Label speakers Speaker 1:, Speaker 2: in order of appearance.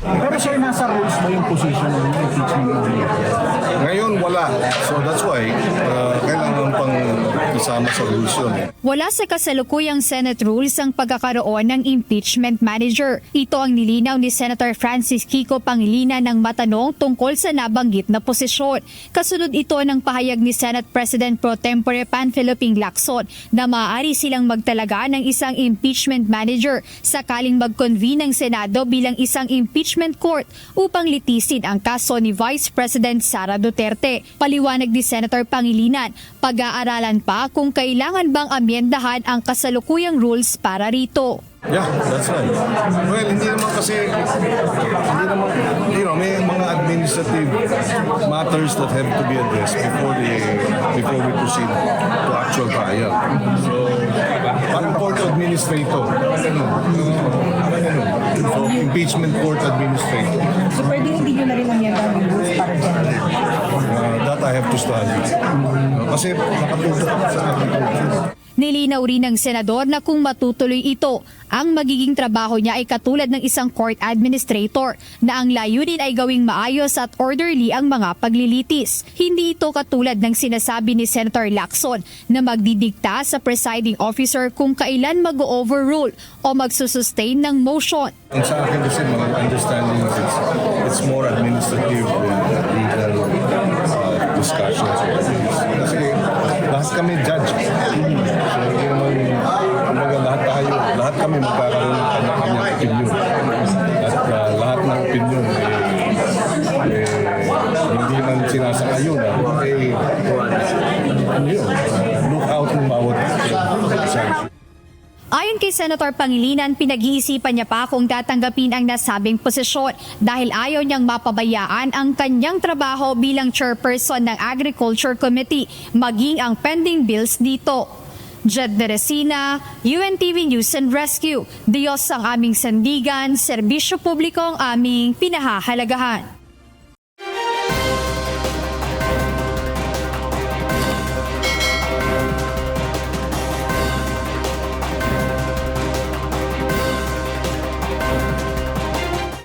Speaker 1: Pero sir, nasa rules ba yung position ng impeachment manager?
Speaker 2: Ngayon wala. So that's why kailangan pang isama sa rules yun.
Speaker 3: Wala sa kasalukuyang Senate rules ang pagkakaroon ng impeachment manager. Ito ang nilinaw ni Senator Francis Kiko Pangilinan ng matanong tungkol sa nabanggit na posisyon. Kasunod ito ng pahayag ni Senate President Pro Tempore Panfilo Ping Lacson na maaari silang magtalaga ng isang impeachment manager sakaling mag-convene ng Senado bilang isang impeachment court upang litisin ang kaso ni Vice President Sara Duterte. Paliwanag ni Senator Pangilinan, pag-aaralan pa kung kailangan bang amyendahan ang kasalukuyang rules para rito.
Speaker 2: Yeah, that's right. Well, hindi naman kasi, may mga administrative matters that have to be addressed before we proceed to actual trial. So, parang court administrator. So, impeachment court administrator.
Speaker 4: So pwede hindi nyo na rin amyendahan yung rules para dyan?
Speaker 2: That I have to study. Kasi nakatutok ako sa agriculture.
Speaker 3: Nilinaw rin ng senador na kung matutuloy ito, ang magiging trabaho niya ay katulad ng isang court administrator na ang layunin ay gawing maayos at orderly ang mga paglilitis. Hindi ito katulad ng sinasabi ni Senator Lacson na magdidikta sa presiding officer kung kailan mag-overrule o magsusustain ng motion.
Speaker 2: Ang sa akin kasi mga understanding is it's more administrative than legal discussions. Kasi lahat kami judge. So hindi naman, kumbaga lahat kami magkakaroon ng kanya-kanyang opinion. At lahat ng opinion hindi man sinasakayon. Look out ng bawat side.
Speaker 3: Ayon kay Senator Pangilinan, pinag-iisipan niya pa kung tatanggapin ang nasabing posisyon dahil ayaw niyang mapabayaan ang kanyang trabaho bilang chairperson ng Agriculture Committee, maging ang pending bills dito. Jed de Resina, UNTV News and Rescue. Diyos ang aming sandigan, serbisyo publiko ang aming pinahahalagahan.